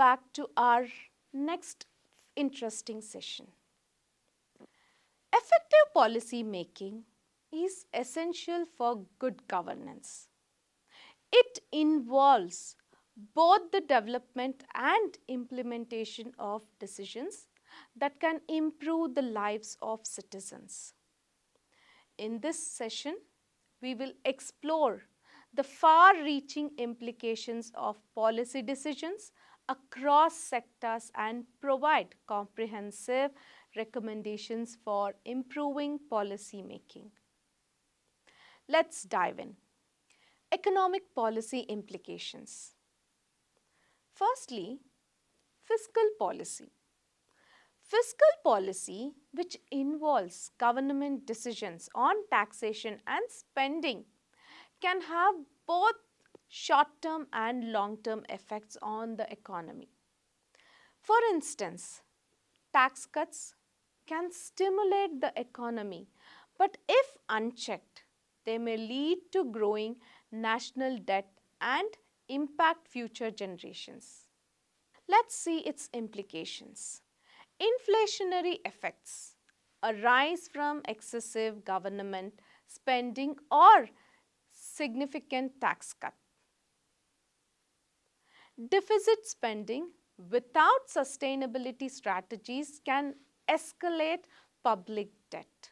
back to our next interesting session. Effective policy making is essential for good governance. It involves both the development and implementation of decisions that can improve the lives of citizens. In this session, we will explore the far-reaching implications of policy decisions across sectors and provide comprehensive recommendations for improving policy making. Let's dive in. Economic policy implications. Firstly, fiscal policy. Fiscal policy, which involves government decisions on taxation and spending, can have both short-term and long-term effects on the economy. For instance, tax cuts can stimulate the economy, but if unchecked, they may lead to growing national debt and impact future generations. Let's see its implications. Inflationary effects arise from excessive government spending or significant tax cut. Deficit spending without sustainability strategies can escalate public debt.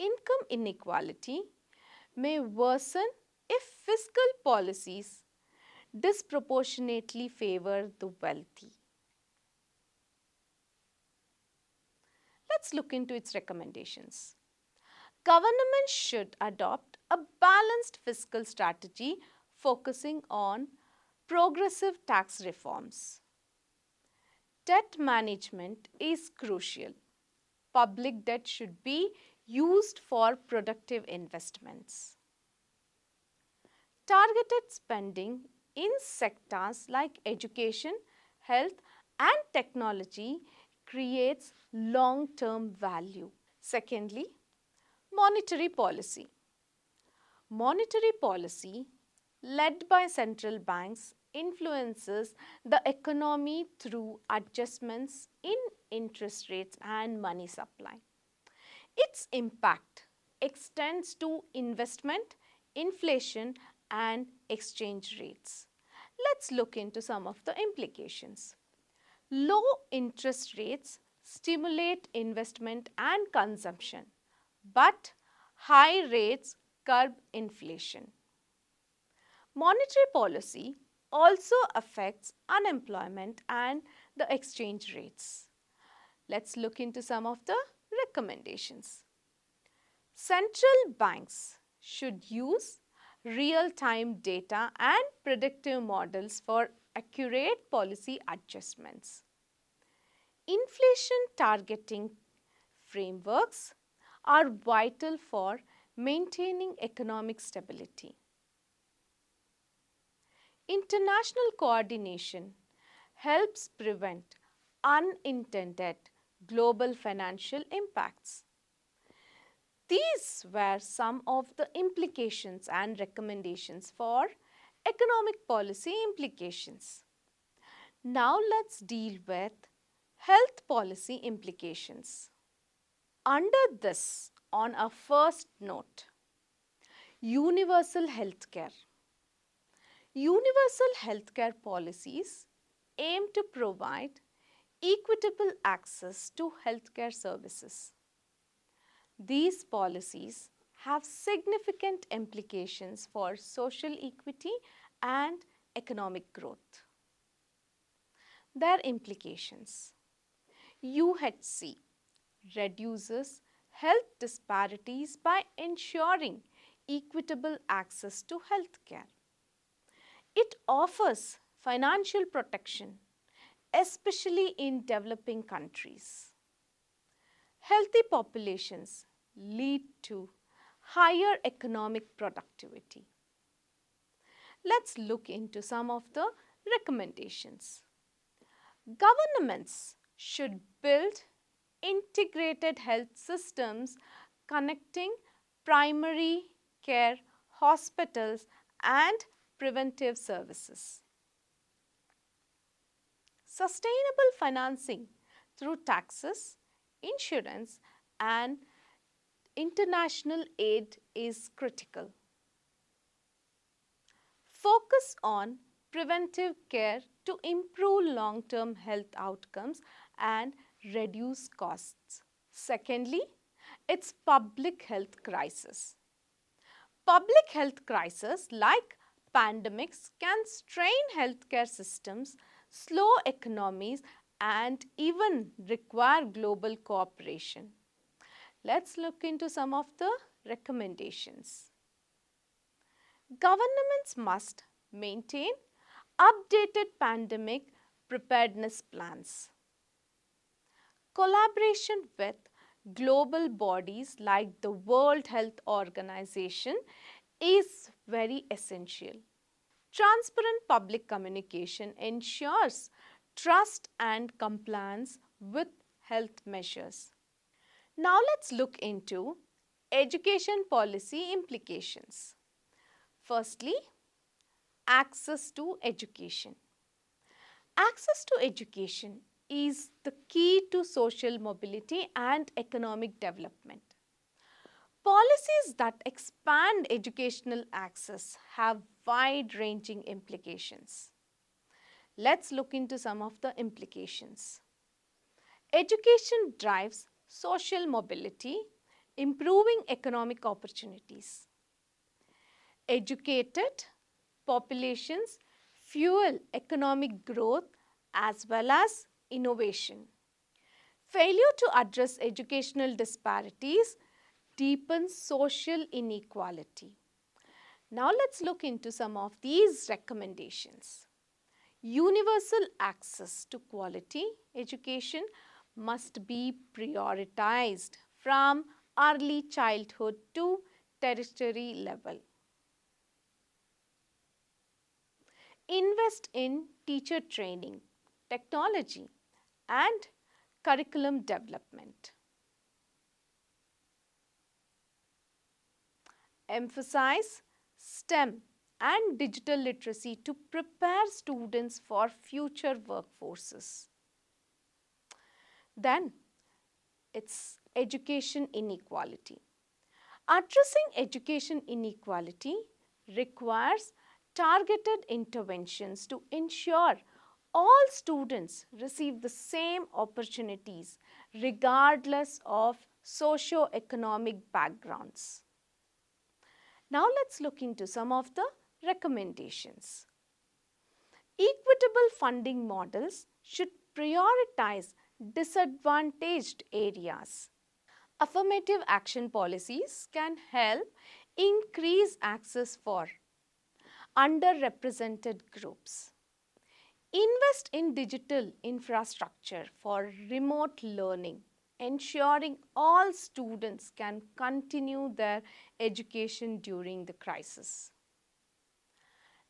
Income inequality may worsen if fiscal policies disproportionately favor the wealthy. Let's look into its recommendations. Government should adopt a balanced fiscal strategy focusing on progressive tax reforms. Debt management is crucial. Public debt should be used for productive investments. Targeted spending in sectors like education, health and technology creates long-term value. Secondly, monetary policy. Monetary policy led by central banks influences the economy through adjustments in interest rates and money supply. Its impact extends to investment, inflation and exchange rates. Let's look into some of the implications. Low interest rates stimulate investment and consumption, but high rates curb inflation. Monetary policy also affects unemployment and the exchange rates. Let's look into some of the recommendations. Central banks should use real-time data and predictive models for accurate policy adjustments. Inflation targeting frameworks are vital for maintaining economic stability. International coordination helps prevent unintended global financial impacts. These were some of the implications and recommendations for economic policy implications. Now let's deal with health policy implications. Under this, on a first note, universal healthcare. Universal healthcare policies aim to provide equitable access to healthcare services. These policies have significant implications for social equity and economic growth. Their implications: UHC reduces health disparities by ensuring equitable access to healthcare. It offers financial protection, especially in developing countries. Healthy populations lead to higher economic productivity. Let's look into some of the recommendations. Governments should build integrated health systems connecting primary care, hospitals and preventive services. Sustainable financing through taxes, insurance, and international aid is critical. Focus on preventive care to improve long-term health outcomes and reduce costs. Secondly, it's public health crisis. Public health crises like pandemics can strain healthcare systems, slow economies, and even require global cooperation. Let's look into some of the recommendations. Governments must maintain updated pandemic preparedness plans. Collaboration with global bodies like the World Health Organization is very essential. Transparent public communication ensures trust and compliance with health measures. Now let's look into education policy implications. Firstly, access to education. Access to education is the key to social mobility and economic development. Policies that expand educational access have wide-ranging implications. Let's look into some of the implications. Education drives social mobility, improving economic opportunities. Educated populations fuel economic growth as well as innovation. Failure to address educational disparities deepens social inequality. Now let's look into some of these recommendations. Universal access to quality education must be prioritized from early childhood to tertiary level. Invest in teacher training, technology, and curriculum development. Emphasize STEM and digital literacy to prepare students for future workforces. Then, it's education inequality. Addressing education inequality requires targeted interventions to ensure all students receive the same opportunities regardless of socio-economic backgrounds. Now let's look into some of the recommendations. Equitable funding models should prioritize disadvantaged areas. Affirmative action policies can help increase access for underrepresented groups. Invest in digital infrastructure for remote learning, ensuring all students can continue their education during the crisis.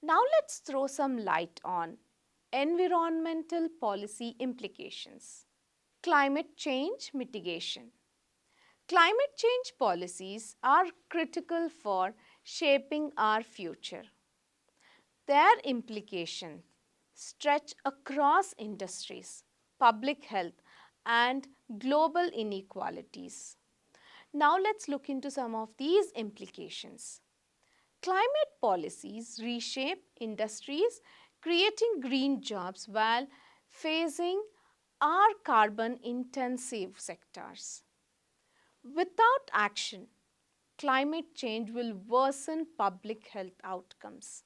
Now let's throw some light on environmental policy implications. Climate change mitigation. Climate change policies are critical for shaping our future. Their implications stretch across industries, public health, and global inequalities. Now let's look into some of these implications. Climate policies reshape industries, creating green jobs while phasing our carbon-intensive sectors. Without action, climate change will worsen public health outcomes.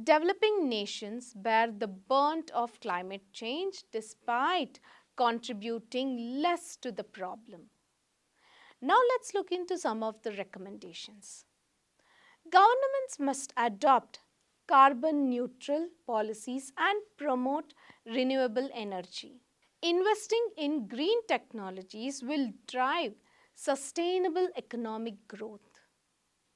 Developing nations bear the brunt of climate change despite contributing less to the problem. Now let's look into some of the recommendations. Governments must adopt carbon neutral policies and promote renewable energy. Investing in green technologies will drive sustainable economic growth.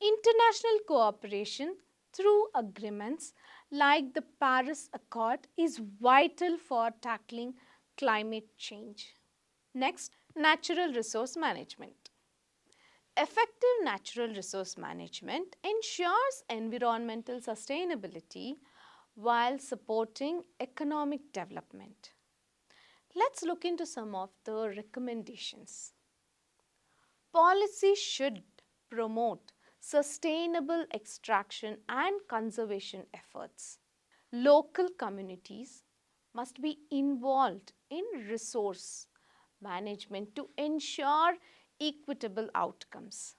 International cooperation through agreements like the Paris Accord is vital for tackling climate change. Next, natural resource management. Effective natural resource management ensures environmental sustainability while supporting economic development. Let's look into some of the recommendations. Policy should promote sustainable extraction and conservation efforts. Local communities must be involved in resource management to ensure equitable outcomes.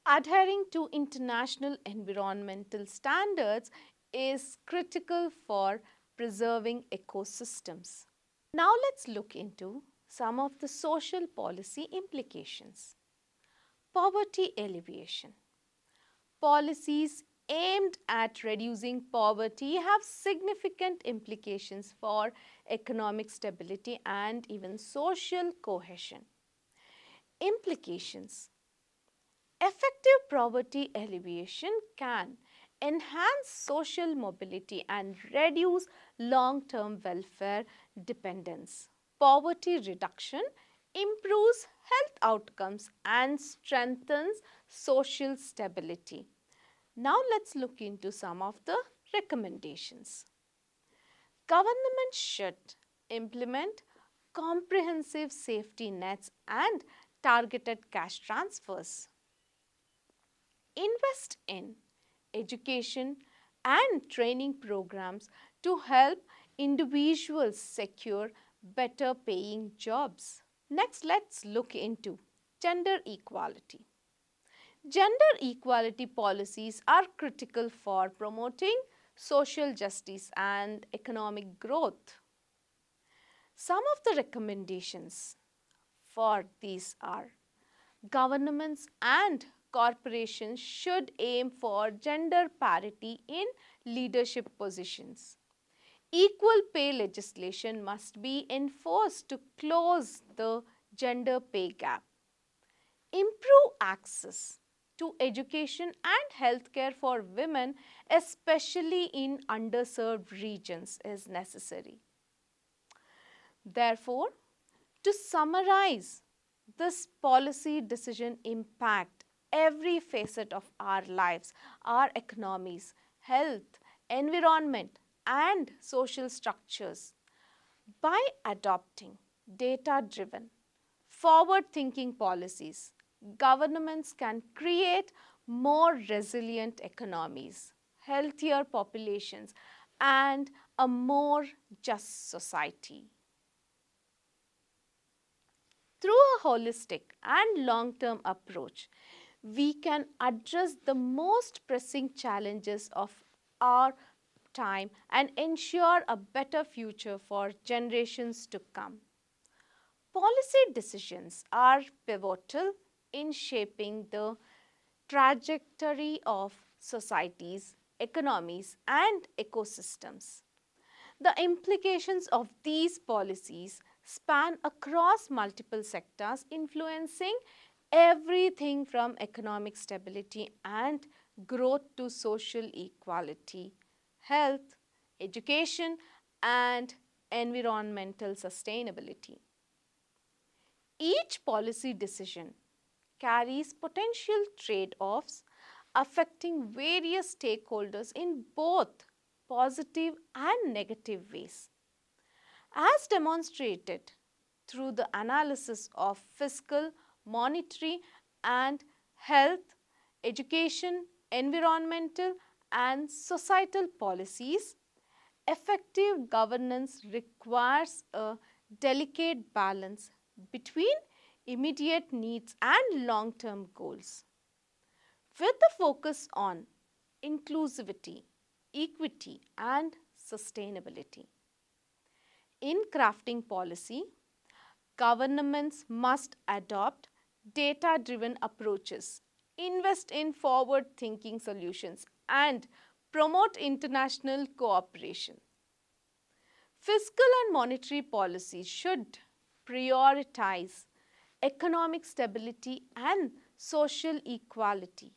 Adhering to international environmental standards is critical for preserving ecosystems. Now let's look into some of the social policy implications. Poverty alleviation. Policies aimed at reducing poverty have significant implications for economic stability and even social cohesion. Implications. Effective poverty alleviation can enhance social mobility and reduce long-term welfare dependence. Poverty reduction improves health outcomes and strengthens social stability. Now let's look into some of the recommendations. Government should implement comprehensive safety nets and targeted cash transfers. Invest in education and training programs to help individuals secure better paying jobs. Next, let's look into gender equality. Gender equality policies are critical for promoting social justice and economic growth. Some of the recommendations for these are: governments and corporations should aim for gender parity in leadership positions. Equal pay legislation must be enforced to close the gender pay gap. Improve access to education and healthcare for women, especially in underserved regions, is necessary. Therefore, to summarize, this policy decision impact every facet of our lives, our economies, health, environment, and social structures. By adopting data-driven, forward-thinking policies, governments can create more resilient economies, healthier populations, and a more just society. Through a holistic and long-term approach, we can address the most pressing challenges of our time and ensure a better future for generations to come. Policy decisions are pivotal in shaping the trajectory of societies, economies, and ecosystems. The implications of these policies span across multiple sectors, influencing everything from economic stability and growth to social equality, health, education, and environmental sustainability. Each policy decision carries potential trade-offs affecting various stakeholders in both positive and negative ways. As demonstrated through the analysis of fiscal, monetary, and health, education, environmental, and societal policies, effective governance requires a delicate balance between immediate needs and long-term goals. With the focus on inclusivity, equity, and sustainability. In crafting policy, governments must adopt data-driven approaches, invest in forward-thinking solutions, and promote international cooperation. Fiscal and monetary policies should prioritize economic stability and social equality,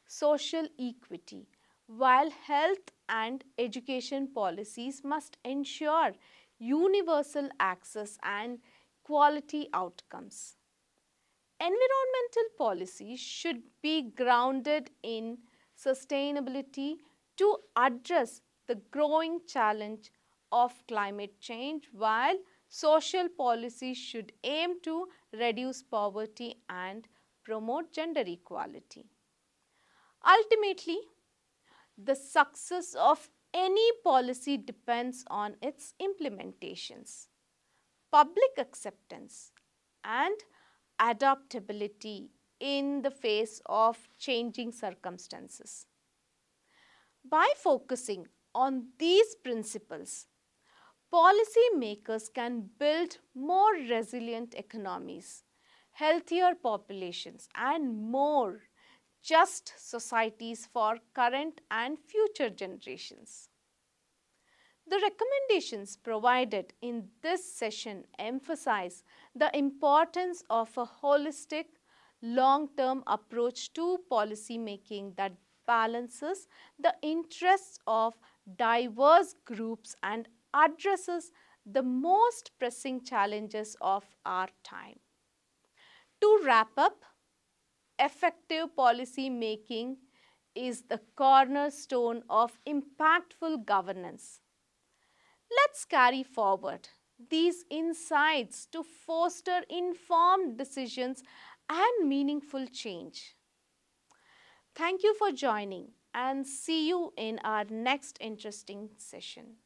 social equity, while health and education policies must ensure universal access and quality outcomes. Environmental policy should be grounded in sustainability to address the growing challenge of climate change, while social policy should aim to reduce poverty and promote gender equality. Ultimately, the success of any policy depends on its implementations, public acceptance, and adaptability in the face of changing circumstances. By focusing on these principles, policymakers can build more resilient economies, healthier populations, and more just societies for current and future generations. The recommendations provided in this session emphasize the importance of a holistic, long-term approach to policy making that balances the interests of diverse groups and addresses the most pressing challenges of our time. To wrap up, effective policy making is the cornerstone of impactful governance. Let's carry forward these insights to foster informed decisions and meaningful change. Thank you for joining and see you in our next interesting session.